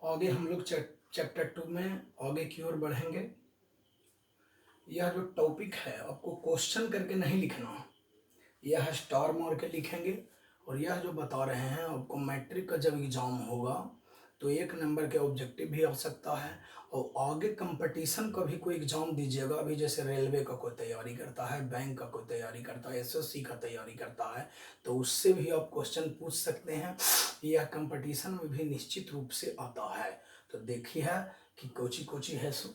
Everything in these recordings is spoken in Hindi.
आगे हम लोग चैप्टर 2 में आगे की ओर बढ़ेंगे। यह जो टॉपिक है आपको क्वेश्चन करके नहीं लिखना, यह स्टार मार के लिखेंगे। और यह जो बता रहे हैं आपको मैट्रिक का जब एग्जाम होगा तो 1 नंबर के ऑब्जेक्टिव भी आ सकता है। और आगे कंपटीशन का भी कोई एग्जाम दीजिएगा, अभी जैसे रेलवे का कोई तैयारी करता है, बैंक का कोई तैयारी करता है, एसएससी का तैयारी करता है, तो उससे भी आप क्वेश्चन पूछ सकते हैं। यह कंपटीशन में भी निश्चित रूप से आता है। तो देखिए है कि कोची कोची है सो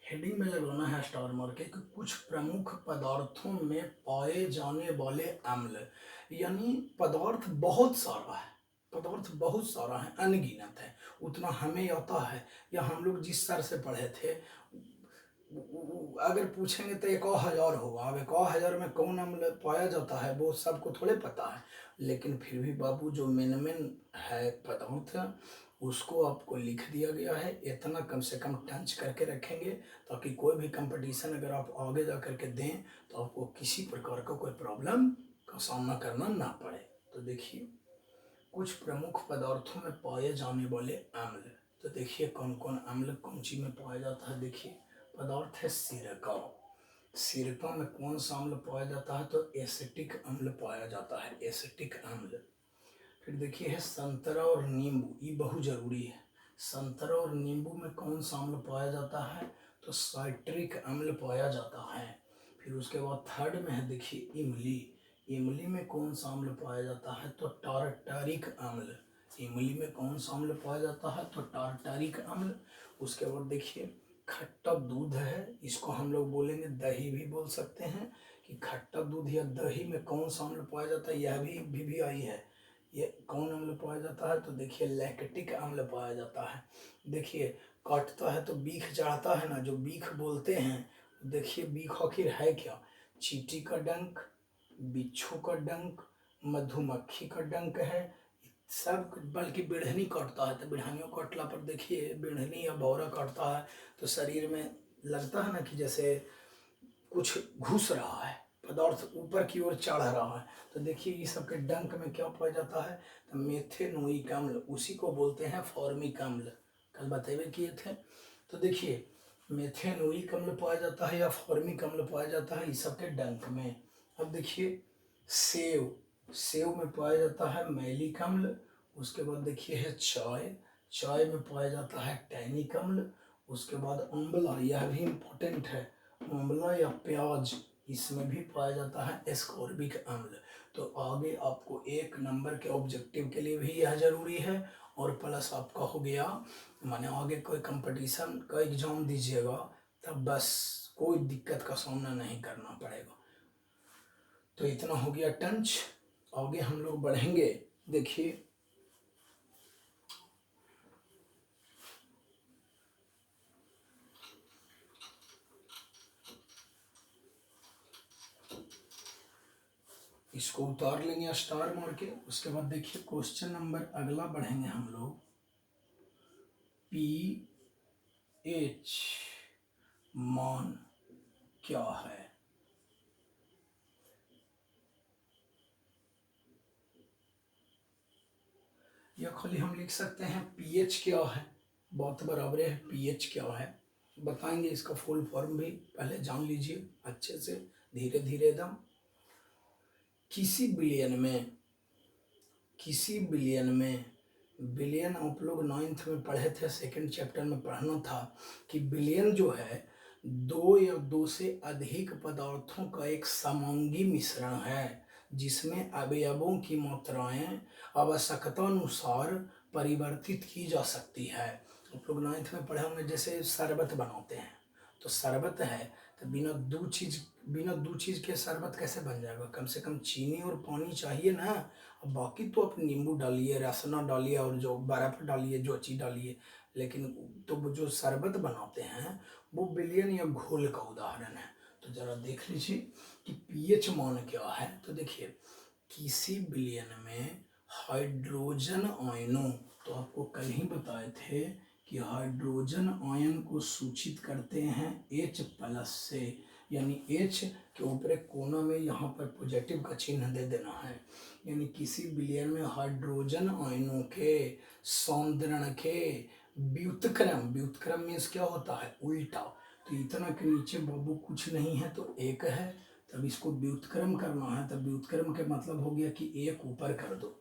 हेडिंग में लगाना है स्टार मार के कि कुछ प्रमुख पदार्थों में पाए जाने वाले अम्ल, यानी पदार्थ बहुत सारा है, पदार्थ बहुत सारा है, अनगिनत है। उतना हमें आता है या हम लोग जिस स्तर से पढ़े थे अगर पूछेंगे तो 1000 होगा। अब 1000 में कौन अम्ल पाया जाता है वो सबको थोड़े पता है, लेकिन फिर भी बाबू जो मेन है पदार्थ उसको आपको लिख दिया गया है। इतना कम से कम टंच करके रखेंगे ताकि कोई भी कंपटीशन अगर आप आगे जा करके दें तो आपको किसी प्रकार का कोई प्रॉब्लम का सामना करना ना पड़े। तो देखिए कुछ प्रमुख पदार्थों में पाए जाने वाले अम्ल, तो देखिए कौन कौन अम्ल कौन चीज में पाया जाता है। देखिए पदार्थ है सिरका, सिरका में कौन सा अम्ल पाया जाता है तो एसिटिक अम्ल पाया जाता है, एसिटिक अम्ल। फिर देखिए है संतरा और नींबू, ये बहुत जरूरी है। संतरा और नींबू में कौन सा अम्ल पाया जाता है तो साइट्रिक अम्ल पाया जाता है। फिर उसके बाद थर्ड में है देखिए इमली, इमली में कौन सा अम्ल पाया जाता है तो टार्टारिक अम्ल, इमली में कौन सा अम्ल पाया जाता है तो टार्टारिक अम्ल। उसके बाद देखिए खट्टा दूध है, इसको हम लोग बोलेंगे दही भी बोल सकते हैं कि खट्टा दूध या दही में कौन सा अम्ल पाया जाता है, यह भी आई है। ये कौन अम्ल पाया जाता है तो देखिए लैक्टिक अम्ल पाया जाता है। देखिए काटता है तो बीख चढ़ता है ना, जो बीख बोलते हैं, देखिए बीख आखिर है क्या, चींटी का डंक, बिच्छू का डंक, मधुमक्खी का डंक है सब। बल्कि बिढ़नी काटता है तो बिढ़नियों काटला पर देखिए बिढ़नी या भौरा काटता है तो शरीर में लगता है ना कि जैसे कुछ घुस रहा है, पदार्थ ऊपर की ओर चढ़ रहा है। तो देखिए ये सबके डंक में क्या पाया जाता है तो मेथेनोइक अम्ल, उसी को बोलते हैं फॉर्मिक अम्ल, कल बतेबे किए थे। तो देखिए मेथेनोइक अम्ल पाया जाता है या फॉर्मिक अम्ल पाया जाता है इस सबके डंक में। अब देखिए सेव, सेव में पाया जाता है मैलिक अम्ल। उसके बाद देखिए है चाय, चाय में पाया जाता है टैनिक अम्ल। उसके बाद अम्बला, यह भी इम्पोर्टेंट है, आंवला या प्याज, इसमें भी पाया जाता है एस्कॉर्बिक अम्ल। तो आगे आपको 1 नंबर के ऑब्जेक्टिव के लिए भी यह जरूरी है और प्लस आपका हो गया माने आगे कोई कंपटीशन का एग्जाम दीजिएगा तब बस कोई दिक्कत का सामना नहीं करना पड़ेगा। तो इतना हो गया टंच, आगे हम लोग बढ़ेंगे। देखिए इसको उतार लेंगे स्टार मार के। उसके बाद देखिए क्वेश्चन नंबर अगला बढ़ेंगे हम लोग, पीएच मान क्या है। या खाली हम लिख सकते हैं पीएच क्या है, बात बराबर है, पीएच क्या है बताएंगे। इसका फुल फॉर्म भी पहले जान लीजिए अच्छे से, धीरे धीरे एकदम। किसी बिलियन में, किसी बिलियन में, बिलियन आप लोग 9th में पढ़े थे, 2nd चैप्टर में पढ़ना था कि बिलियन जो है 2 या 2 से अधिक पदार्थों का एक समांगी मिश्रण है जिसमें अवयवों की मात्राएं आवश्यकता अनुसार परिवर्तित की जा सकती है। आप लोग 9th में पढ़े होंगे जैसे शरबत बनाते हैं तो शरबत है तो बिना दो चीज के शरबत कैसे बन जाएगा, कम से कम चीनी और पानी चाहिए ना। अब बाकी तो आप नींबू डालिए, रसना डालिए और जो बर्फ डालिए, जो चीज डालिए, लेकिन तो वो जो शरबत बनाते हैं वो बिलियन या घोल का उदाहरण है। तो जरा देख लीजिए कि पीएच मान क्या है। तो देखिए किसी बिलियन में हाइड्रोजन आयनों, तो आपको कल ही बताए थे कि हाइड्रोजन आयन को सूचित करते हैं H+ से, यानी H के ऊपर एक कोना में यहाँ पर पॉजिटिव का चिन्ह दे देना है। यानी किसी विलयन में हाइड्रोजन आयनों के सौंदरण के व्युत्क्रम, व्युत्क्रम मीन्स क्या होता है, उल्टा। तो इतना के नीचे बाबू कुछ नहीं है तो एक है, तब इसको व्युत्क्रम करना है, तब व्युत्क्रम के मतलब हो गया कि एक ऊपर कर दो।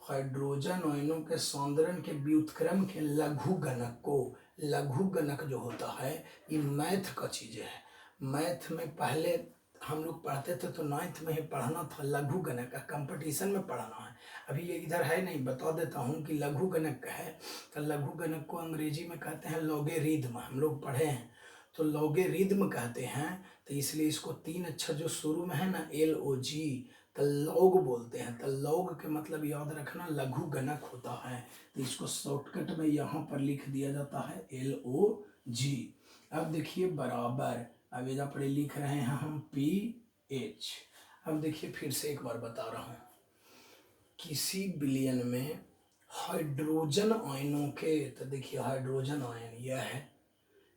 हाइड्रोजन आयनों के सौंदरण के व्युत्क्रम के लघु गणक को, लघु गणक जो होता है ये मैथ का चीज है। मैथ में पहले हम लोग पढ़ते थे तो 9th में ही पढ़ना था, लघु गणक का कंपटीशन में पढ़ना है। अभी ये इधर है नहीं, बता देता हूँ कि लघु गणक है। तो लघु गणक को अंग्रेजी में कहते हैं लॉगरिथम, हम लोग पढ़े हैं तो लॉगरिथम कहते हैं। तो इसलिए इसको 3 अक्षर जो शुरू में है ना LOG, तो लॉग बोलते हैं। तो लॉग के मतलब याद रखना लघु गणक होता है। तो इसको शॉर्टकट में यहाँ पर लिख दिया जाता है LOG। अब देखिए बराबर, अब इधर पर लिख रहे हैं हम PH। अब देखिए फिर से एक बार बता रहा हूँ, किसी विलयन में हाइड्रोजन आयनों के, तो देखिए हाइड्रोजन आयन यह है,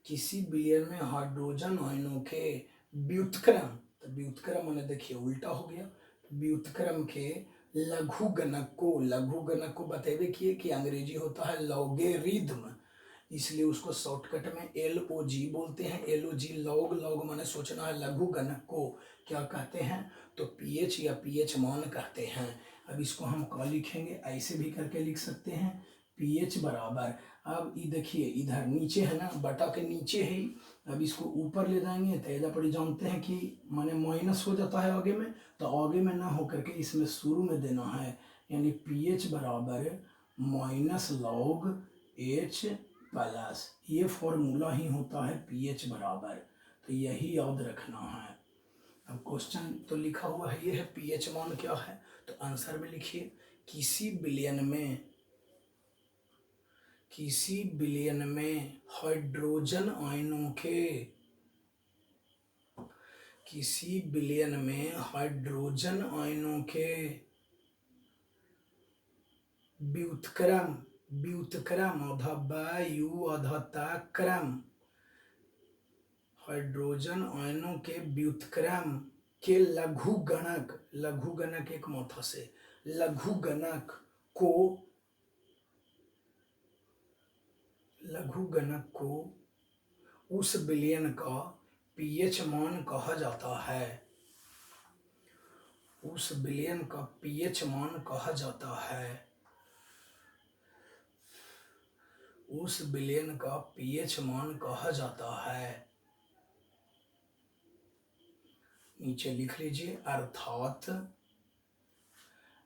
किसी विलयन में हाइड्रोजन आयनों के व्युत्क्रम, तो व्युत्क्रम मैंने देखिए उल्टा हो गया, व्युत्क्रम के लघु गणक को, लघु गणक को बतेबे किए कि अंग्रेजी होता है लॉगरिथम, इसलिए उसको शॉर्टकट में LOG बोलते हैं। LOG लॉग, लॉग माने सोचना है, लघु गणक को क्या कहते हैं तो PH या PH मान कहते हैं। अब इसको हम क्या लिखेंगे, ऐसे भी करके लिख सकते हैं PH बराबर, अब ये देखिए इधर नीचे है ना, बटा के नीचे है, अब इसको ऊपर ले जाएंगे तो इधर पर जानते हैं कि माने माइनस हो जाता है आगे में, तो आगे में ना होकर के इसमें शुरू में देना है, यानी PH बराबर माइनस लॉग H प्लस, ये फॉर्मूला ही होता है PH बराबर, तो यही याद रखना है। अब क्वेश्चन तो लिखा हुआ है, ये है PH मान क्या है, तो आंसर में लिखिए किसी विलयन में, किसी विलयन में हाइड्रोजन आयनों के, किसी विलयन में हाइड्रोजन आयनों के व्युत्क्रम, व्युत्क्रम अधा वायु अधा क्रम, हाइड्रोजन आयनों के व्युत्क्रम के लघु गणक, लघु गणक एक माथा से, लघु गणक को, लघु गणक को उस विलयन का PH मान कहा जाता है, उस विलयन का PH मान कहा जाता है, उस विलयन का PH मान कहा जाता है। नीचे लिख लीजिए अर्थात,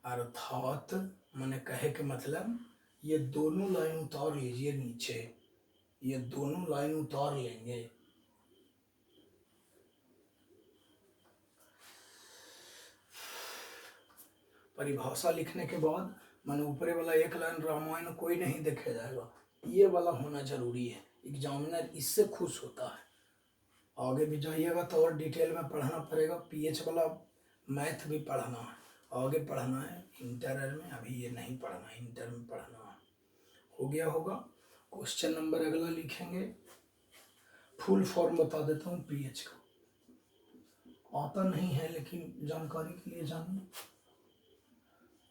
अर्थात मैंने कहे के मतलब, ये दोनों लाइन उतार लीजिए नीचे, ये दोनों लाइन उतार लेंगे, परिभाषा लिखने के बाद मैंने ऊपरे वाला एक लाइन रामायण कोई नहीं देखे जाएगा, ये वाला होना जरूरी है, एग्जामिनर इससे खुश होता है। आगे भी जाइएगा तो और डिटेल में पढ़ना पड़ेगा, PH वाला मैथ भी पढ़ना है, आगे पढ़ना है इंटर में, अभी ये नहीं पढ़ना है, इंटर में पढ़ना है। हो गया होगा। क्वेश्चन नंबर अगला लिखेंगे, फुल फॉर्म बता देता हूँ PH का, आता नहीं है लेकिन जानकारी के लिए जानिए।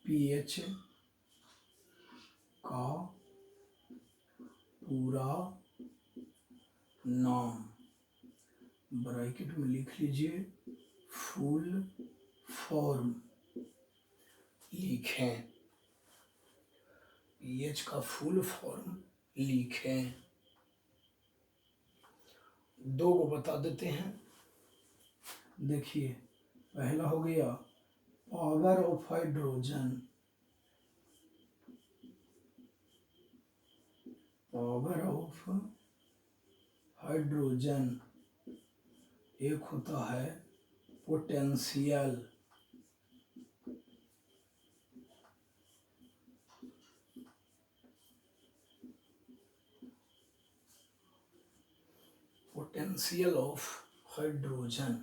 PH का पूरा नाम, ब्रैकेट में लिख लीजिए फुल फॉर्म लिखें, PH का फुल फॉर्म लिखें। दो को बता देते हैं, देखिए पहला हो गया power of hydrogen, power of hydrogen, एक होता है पोटेंशियल, पोटेंशियल ऑफ हाइड्रोजन,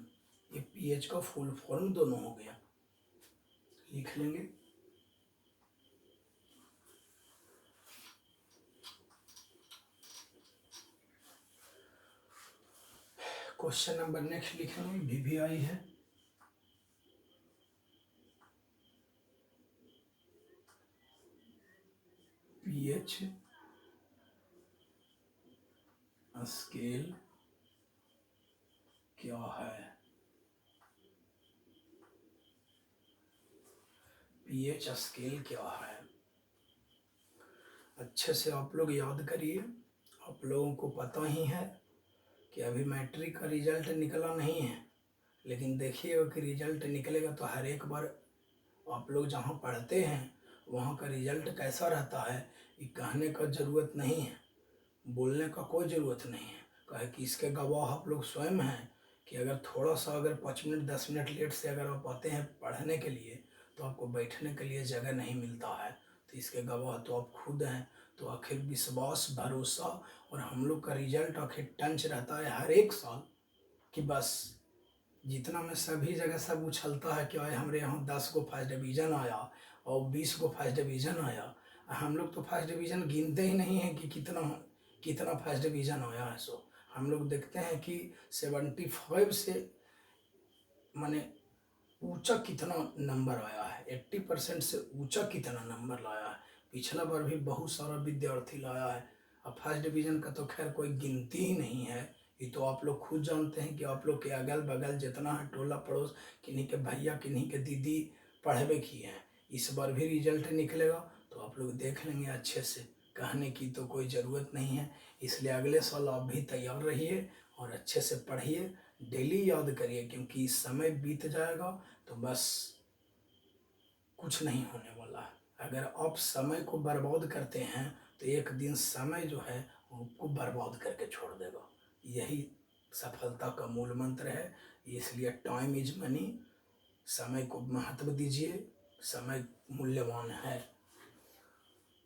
ये PH का फुल फॉर्म दोनों हो गया, लिख लेंगे। क्वेश्चन नंबर नेक्स्ट लिखेंगे, VVI है। पीएच स्केल क्या है? पीएच स्केल क्या है? अच्छे से आप लोग याद करिए। आप लोगों को पता ही है कि अभी मैट्रिक का रिजल्ट निकला नहीं है, लेकिन देखिएगा कि रिजल्ट निकलेगा तो हर एक बार आप लोग जहाँ पढ़ते हैं वहाँ का रिजल्ट कैसा रहता है ये कहने का ज़रूरत नहीं है, बोलने का कोई ज़रूरत नहीं है। कहे कि इसके गवाह आप लोग स्वयं हैं कि अगर थोड़ा सा अगर 5 मिनट 10 मिनट लेट से अगर आप आते हैं पढ़ने के लिए तो आपको बैठने के लिए जगह नहीं मिलता है, तो इसके गवाह तो आप खुद हैं। तो आखिर विश्वास भरोसा और हम लोग का रिजल्ट आखिर टंच रहता है हर एक साल कि बस जितना में सभी जगह सब उछलता है कि आए हमारे यहाँ 10 गो फर्स्ट डिवीज़न आया और 20 गो फर्स्ट डिवीज़न आया। हम लोग तो फर्स्ट डिवीज़न गिनते ही नहीं हैं कि कितना कितना फर्स्ट डिवीज़न आया है। सो हम लोग देखते हैं कि 75 से माने ऊंचा कितना नंबर आया है, 80% से ऊंचा कितना नंबर लाया है। पिछला बार भी बहुत सारा विद्यार्थी लाया है। अब फर्स्ट डिवीज़न का तो खैर कोई गिनती ही नहीं है, ये तो आप लोग खुद जानते हैं कि आप लोग के अगल बगल जितना है टोला पड़ोस किन्हीं के भैया किन्हीं के दीदी पढ़वे किए हैं। इस बार भी रिजल्ट निकलेगा तो आप लोग देख लेंगे अच्छे से, कहने की तो कोई ज़रूरत नहीं है। इसलिए अगले साल आप भी तैयार रहिए और अच्छे से पढ़िए, डेली याद करिए, क्योंकि समय बीत जाएगा तो बस कुछ नहीं होने वाला है। अगर आप समय को बर्बाद करते हैं तो एक दिन समय जो है वो आपको बर्बाद करके छोड़ देगा। यही सफलता का मूल मंत्र है। इसलिए टाइम इज मनी, समय को महत्व दीजिए, समय मूल्यवान है।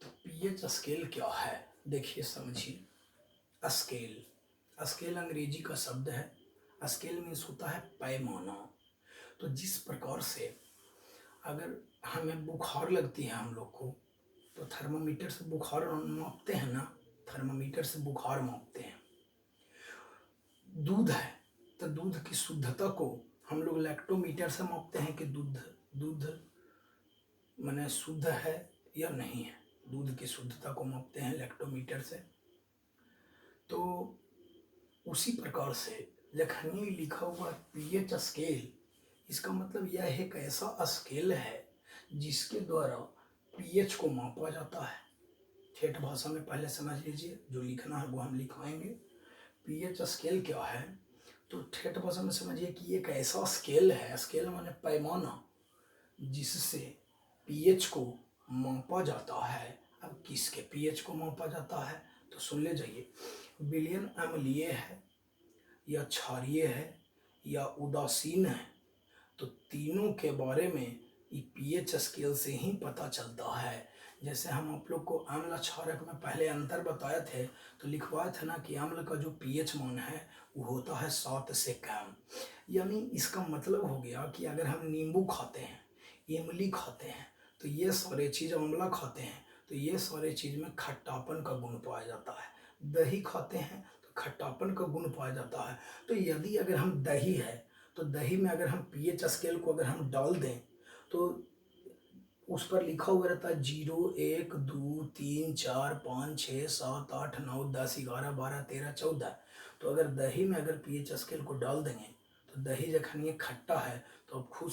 तो पीएच स्केल क्या है देखिए समझिए। स्केल, स्केल अंग्रेजी का शब्द है। स्केल मीन्स होता है पैमाना। तो जिस प्रकार से अगर हमें बुखार लगती है हम लोग को तो थर्मामीटर से बुखार मापते हैं ना, थर्मामीटर से बुखार मापते हैं। दूध है तो दूध की शुद्धता को हम लोग लैक्टोमीटर से मापते हैं कि दूध माने शुद्ध है या नहीं है। दूध की शुद्धता को मापते हैं लैक्टोमीटर से। तो उसी प्रकार से लेखनी लिखा हुआ पीएच स्केल, इसका मतलब यह एक ऐसा स्केल है जिसके द्वारा पीएच को मापा जाता है। ठेठ भाषा में पहले समझ लीजिए, जो लिखना है वो हम लिखवाएंगे। पीएच स्केल क्या है तो ठेठ भाषा में समझिए कि एक ऐसा स्केल है, स्केल माने पैमाना, जिससे पीएच को मापा जाता है। अब किसके पीएच को मापा जाता है तो सुन ले जाइए। विलयन अम्लीय है या क्षारीय है या उदासीन है, तो तीनों के बारे में ये पीएच स्केल से ही पता चलता है। जैसे हम आप लोग को अम्ल क्षारक में पहले अंतर बताए थे तो लिखवाए थे ना कि अम्ल का जो पीएच मान है वो होता है 7 से कम। यानी इसका मतलब हो गया कि अगर हम नींबू खाते हैं, इमली खाते हैं, तो ये सारे चीज़, आंवला खाते हैं तो ये सारे चीज़ में खट्टापन का गुण पाया जाता है। दही खाते हैं तो खट्टापन का गुण पाया जाता है। तो यदि अगर हम दही है तो दही में अगर हम पीएच स्केल को अगर हम डाल दें तो उस पर लिखा हुआ रहता है 0 1 2 3 4 5 6 7 8 9 10 11 12 13 14। तो अगर दही में अगर पीएच स्केल को डाल देंगे तो दही जखन ये खट्टा है तो आप खुद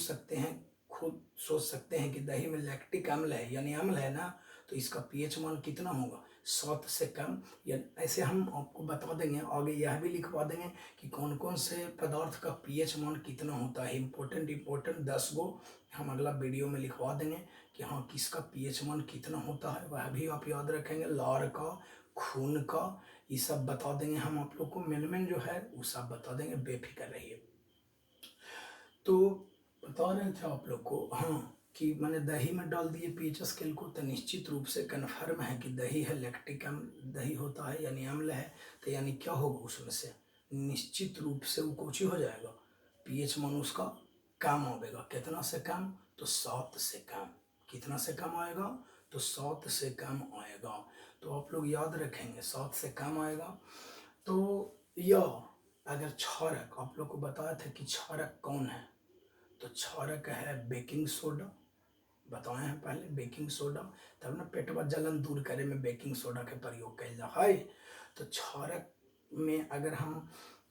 सोच सकते हैं कि दही में लैक्टिक अम्ल है यानी अम्ल है ना, तो इसका पीएच मान कितना होगा 7 से कम। या ऐसे हम आपको बता देंगे, आगे यह भी लिखवा देंगे कि कौन कौन से पदार्थ का पीएच मान कितना होता है। इम्पोर्टेंट 10 गो हम अगला वीडियो में लिखवा देंगे कि हाँ किसका पीएच मान कितना होता है, वह भी आप याद रखेंगे। लार का, खून का, ये सब बता देंगे हम आप लोग को। मेन जो है वो सब बता देंगे, बेफिक्र रहिए। तो बता रहे थे आप लोग को हाँ कि मैंने दही में डाल दिए पीएच स्केल को तो निश्चित रूप से कन्फर्म है कि दही है, लैक्टिक अम्ल दही होता है यानी अम्ल है। तो यानी क्या होगा उसमें से निश्चित रूप से वो कोची हो जाएगा, पीएच मान उसका कम आएगा। कितना से कम तो 7 से कम। कितना से कम आएगा तो 7 से कम आएगा। तो आप लोग याद रखेंगे 7 से कम आएगा। तो या अगर क्षारक, आप लोग को बताया था कि क्षारक कौन है, तो क्षारक है बेकिंग सोडा, बताए हैं पहले बेकिंग सोडा, तब ना पेटवा जलन दूर करे में बेकिंग सोडा के प्रयोग कैल जा है। तो क्षारक में अगर हम,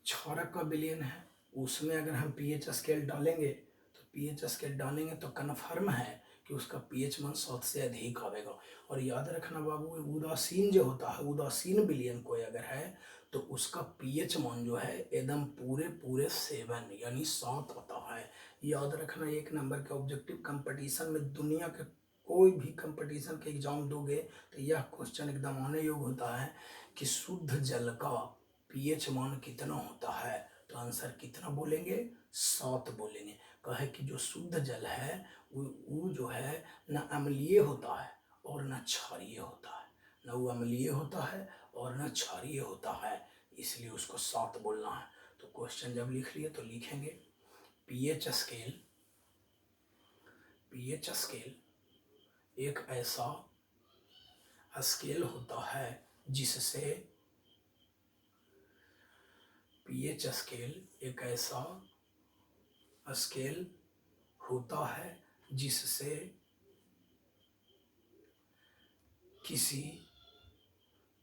क्षारक का विलयन है, उसमें अगर हम पीएच स्केल डालेंगे, तो पीएच स्केल डालेंगे तो कन्फर्म है कि उसका पीएच मान 7 से अधिक आवेगा। और याद रखना बाबू, उदासीन जो होता है, उदासीन विलयन कोई अगर है, तो उसका पीएच मान जो है एकदम पूरे पूरे 7 यानी 7 आता है। याद रखना, 1 नंबर के ऑब्जेक्टिव कंपटीशन में, दुनिया के कोई भी कंपटीशन के एग्जाम दोगे तो यह क्वेश्चन एकदम आने योग्य होता है कि शुद्ध जल का पीएच मान कितना होता है, तो आंसर कितना बोलेंगे, 7 बोलेंगे। कहे कि जो शुद्ध जल है वो जो है न अम्लीय होता है और न क्षारीय होता है, न वो अम्लीय होता है और न क्षारीय होता है, इसलिए उसको 7 बोलना है। तो क्वेश्चन जब लिख लिए तो लिखेंगे पीएच स्केल, पीएच स्केल एक ऐसा स्केल होता है जिससे, पीएच स्केल एक ऐसा स्केल होता है जिससे किसी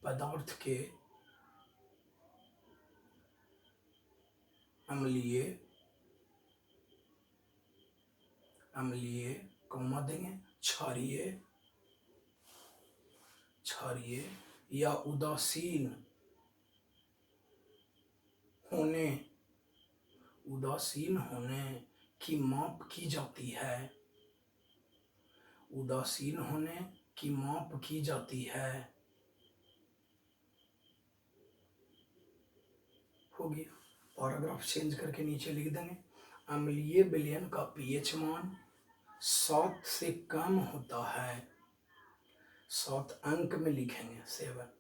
पदार्थ के अम्लीय, अम्लीय कौमा देंगे, क्षारीय, क्षारीय या उदासीन होने, उदासीन होने की माप की जाती है, उदासीन होने की माप की जाती है। हो गया, पैराग्राफ चेंज करके नीचे लिख देंगे अम्लीय विलयन का पीएच मान 7 से कम होता है, 7 अंक में लिखेंगे 7,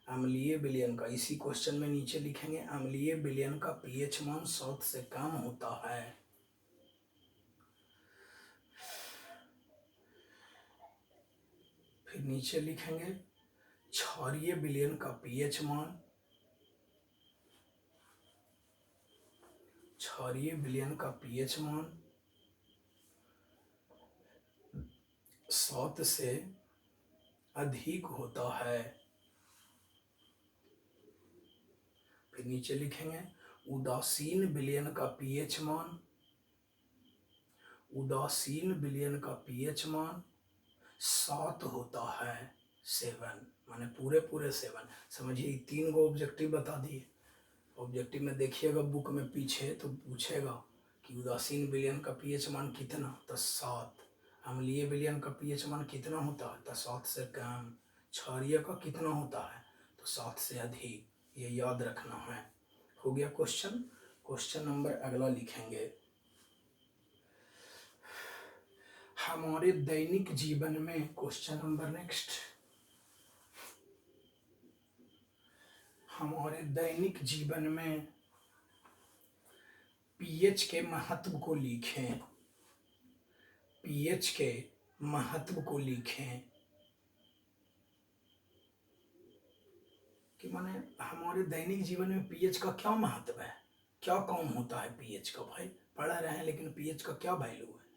अम्लीय विलयन का, इसी क्वेश्चन में नीचे लिखेंगे अम्लीय विलयन का पीएच मान 7 से कम होता है। फिर नीचे लिखेंगे क्षारीय विलयन का पीएच मान, क्षारीय विलयन का पीएच मान 7 से अधिक होता है। फिर नीचे लिखेंगे उदासीन विलयन का पीएच मान, उदासीन विलयन का पीएच मान 7 होता है, 7 माने पूरे पूरे 7। समझिए 3 गो ऑब्जेक्टिव बता दिए। ऑब्जेक्टिव में देखिएगा बुक में पीछे तो पूछेगा कि उदासीन विलयन का पीएच मान कितना, तो 7, अम्लीय विलयन का पीएच मान कितना होता है, तो 7 से कम, क्षारीय का कितना होता है, तो 7 से अधिक, ये याद रखना है। हो गया क्वेश्चन। क्वेश्चन नंबर अगला लिखेंगे, हमारे दैनिक जीवन में, क्वेश्चन नंबर नेक्स्ट, हमारे दैनिक जीवन में पीएच के महत्व को लिखें, पीएच के महत्व को लिखें कि माने हमारे दैनिक जीवन में पीएच का क्या महत्व है, क्या काम होता है पीएच का। भाई पढ़ रहे हैं लेकिन पीएच का क्या वैल्यू है,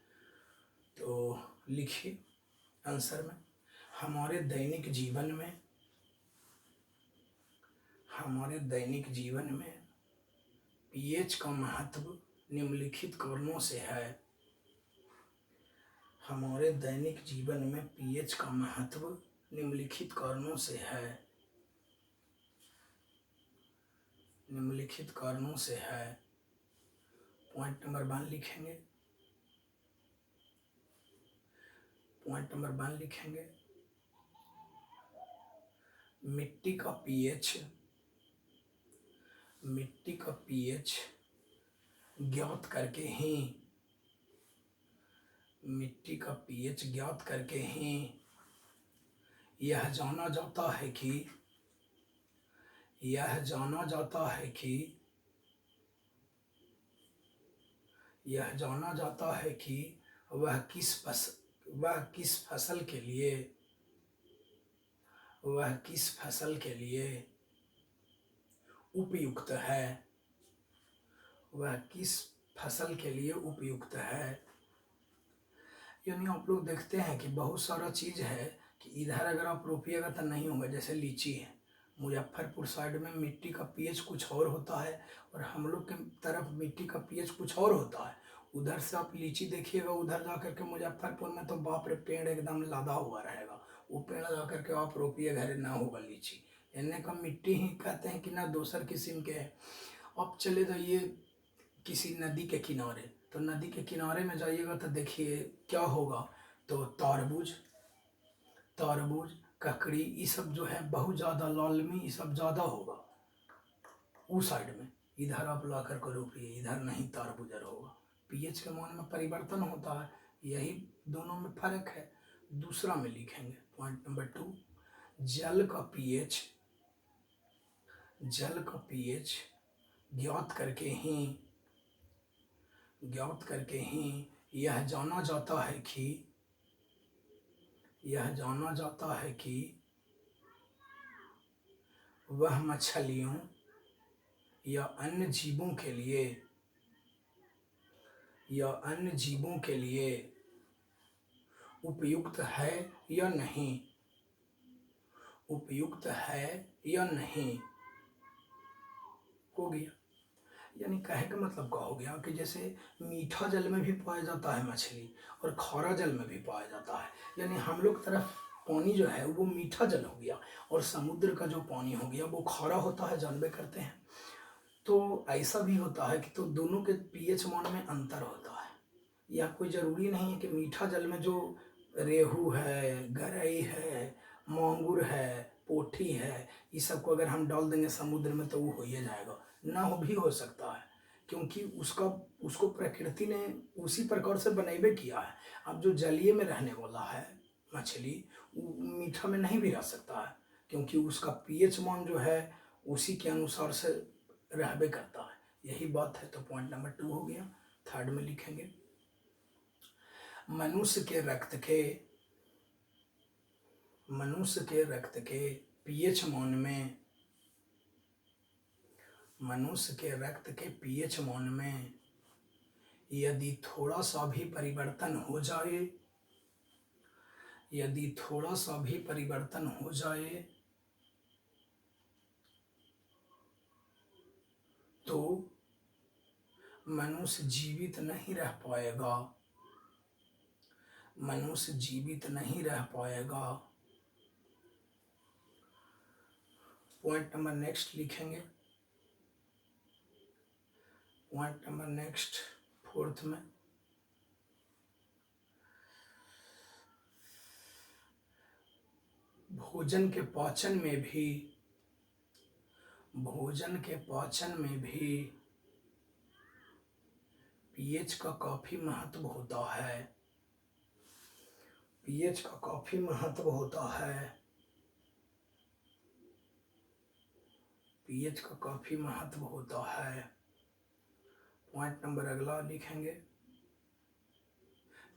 तो लिखिए आंसर में हमारे दैनिक जीवन में, हमारे दैनिक जीवन में पीएच का महत्व निम्नलिखित कारणों से है, हमारे दैनिक जीवन में पीएच का महत्व निम्नलिखित कारणों से है, निम्नलिखित कारणों से है। पॉइंट नंबर 1 लिखेंगे, पॉइंट नंबर 1 लिखेंगे मिट्टी का पीएच, मिट्टी का पीएच ज्ञात करके ही, मिट्टी का पीएच ज्ञात करके ही यह जाना जाता है कि, यह जाना जाता है कि, यह जाना जाता है कि वह किस फसल के लिए, वह किस फसल के लिए उपयुक्त है, वह किस फसल के लिए उपयुक्त है। यानी आप लोग देखते हैं कि बहुत सारा चीज़ है कि इधर अगर आप रोपिएगा तो नहीं होगा। जैसे लीची है, मुजफ्फरपुर साइड में मिट्टी का पीएच कुछ और होता है और हम लोग के तरफ मिट्टी का पीएच कुछ और होता है। उधर से आप लीची देखिएगा, उधर जा करके मुजफ्फरपुर में तो बाप रे पेड़ एकदम लदा हुआ रहेगा। वो पेड़ जा करके आप रोपिए, घरे ना होगा लीची। इन्हें का मिट्टी ही कहते हैं कि ना दूसर किस्म के है। अब चले जाइए किसी नदी के किनारे, तो नदी के किनारे में जाइएगा तो देखिए क्या होगा, तो तरबूज, तरबूज, ककड़ी, ये सब जो है बहुत ज़्यादा, लालमी, ये सब ज़्यादा होगा उस साइड में। इधर आप ला कर के रोपिए, इधर नहीं तरबूजर होगा। पीएच के मान में परिवर्तन होता है, यही दोनों में फर्क है। दूसरा में लिखेंगे पॉइंट नंबर 2, जल का पीएच, जल का पीएच ज्ञात करके ही, ज्ञात करके ही यह जाना जाता है कि, यह जाना जाता है कि वह मछलियों या अन्य जीवों के लिए, या अन्य जीवों के लिए उपयुक्त है या नहीं, उपयुक्त है या नहीं। हो गया। यानी कहे का मतलब क्या हो गया कि जैसे मीठा जल में भी पाया जाता है मछली और खारा जल में भी पाया जाता है। यानी हम लोग तरफ पानी जो है वो मीठा जल हो गया और समुद्र का जो पानी हो गया वो खारा होता है, जानबे करते हैं। तो ऐसा भी होता है कि तो दोनों के पीएच मान में अंतर होता है। या कोई ज़रूरी नहीं है कि मीठा जल में जो रेहू है, गरई है, मांगुर है, पोठी है, ये सब को अगर हम डाल देंगे समुद्र में तो वो हो ही जाएगा, ना हो भी हो सकता है, क्योंकि उसका, उसको प्रकृति ने उसी प्रकार से बनाइबे किया है। अब जो जलीय में रहने वाला है मछली, वो मीठा में नहीं भी रह सकता है, क्योंकि उसका पीएच मान जो है उसी के अनुसार से रहबे करता है। यही बात है। तो पॉइंट नंबर 2 हो गया। थर्ड में लिखेंगे, मनुष्य के रक्त के, मनुष्य के रक्त के पीएच मान में, मनुष्य के रक्त के पीएच मान में यदि थोड़ा सा भी परिवर्तन हो जाए, यदि थोड़ा सा भी परिवर्तन हो जाए तो मनुष्य जीवित नहीं रह पाएगा, मनुष्य जीवित नहीं रह पाएगा। पॉइंट नंबर नेक्स्ट लिखेंगे, पॉइंट नंबर नेक्स्ट 4th में, भोजन के पाचन में भी, भोजन के पाचन में भी पीएच का काफी महत्व होता है, पीएच का काफी महत्व होता है, पीएच का काफी महत्व होता है। पॉइंट नंबर अगला लिखेंगे,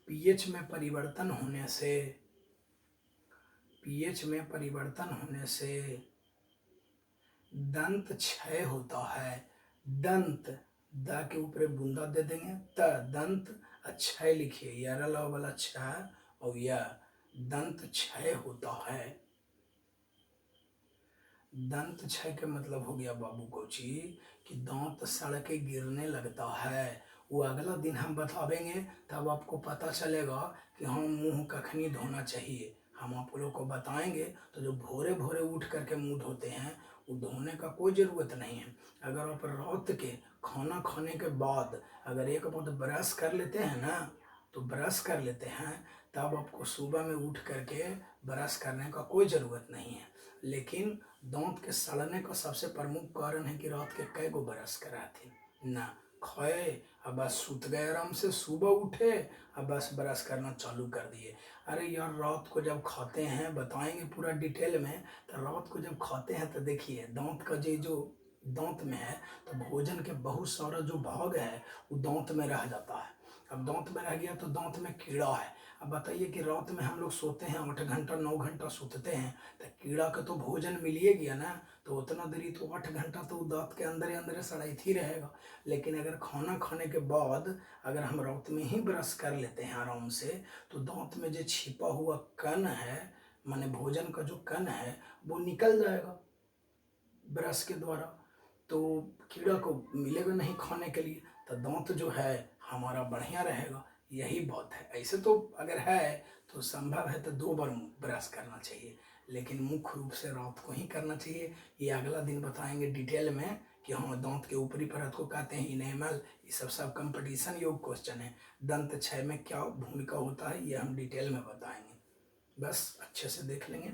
पीएच में परिवर्तन होने से, पीएच में परिवर्तन होने से दंत क्षय होता है। दंत, द के ऊपर बूंदा दे देंगे, त दंत, क्षय लिखिए, यरल वाला क्षय और यह दंत क्षय होता है। दंत क्षय के मतलब हो गया बाबू कोची कि दांत सड़ के गिरने लगता है। वो अगला दिन हम बतावेंगे, तब आपको पता चलेगा कि हाँ मुंह कखनी धोना चाहिए। हम आप लोग को बताएंगे। तो जो भोरे भोरे उठ करके मुंह धोते हैं वो धोने का कोई ज़रूरत नहीं है। अगर आप रात के खाना खाने के बाद अगर एक बार ब्रश कर लेते हैं ना, तो ब्रश कर लेते हैं, तब आपको सुबह में उठ करके ब्रश करने का कोई ज़रूरत नहीं है। लेकिन दांत के सड़ने का सबसे प्रमुख कारण है कि रात के कई गो ब्रश करा थे ना, खाए अब बस सुत गए आराम से, सुबह उठे अब बस ब्रश करना चालू कर दिए। अरे यार रात को जब खाते हैं, बताएंगे पूरा डिटेल में, तो रात को जब खाते हैं तो देखिए दांत का जो दांत में है, तो भोजन के बहुत सारा जो भाग है वो दांत में रह जाता है। अब दांत में रह गया तो दांत में कीड़ा है। अब बताइए कि रात में हम लोग सोते हैं 8 घंटा 9 घंटा सोते हैं, तो कीड़ा का तो भोजन मिलिए गया ना, तो उतना देरी तो 8 घंटा तो दांत के अंदर ही अंदर सड़ाई ही रहेगा। लेकिन अगर खाना खाने के बाद अगर हम रात में ही ब्रश कर लेते हैं आराम से, तो दांत में जो छिपा हुआ कण है, माने भोजन का जो कण है, वो निकल जाएगा ब्रश के द्वारा, तो कीड़ा को मिलेगा नहीं खाने के लिए, तो दांत जो है हमारा बढ़िया रहेगा। यही बात है। ऐसे तो अगर है तो संभव है तो 2 बार ब्रश करना चाहिए, लेकिन मुख्य रूप से रात को ही करना चाहिए। ये अगला दिन बताएंगे डिटेल में कि हाँ दांत के ऊपरी परत को कहते हैं इनेमल। ये सब कंपटीशन योग क्वेश्चन है। दंत क्षय में क्या भूमिका होता है ये हम डिटेल में बताएंगे, बस अच्छे से देख लेंगे।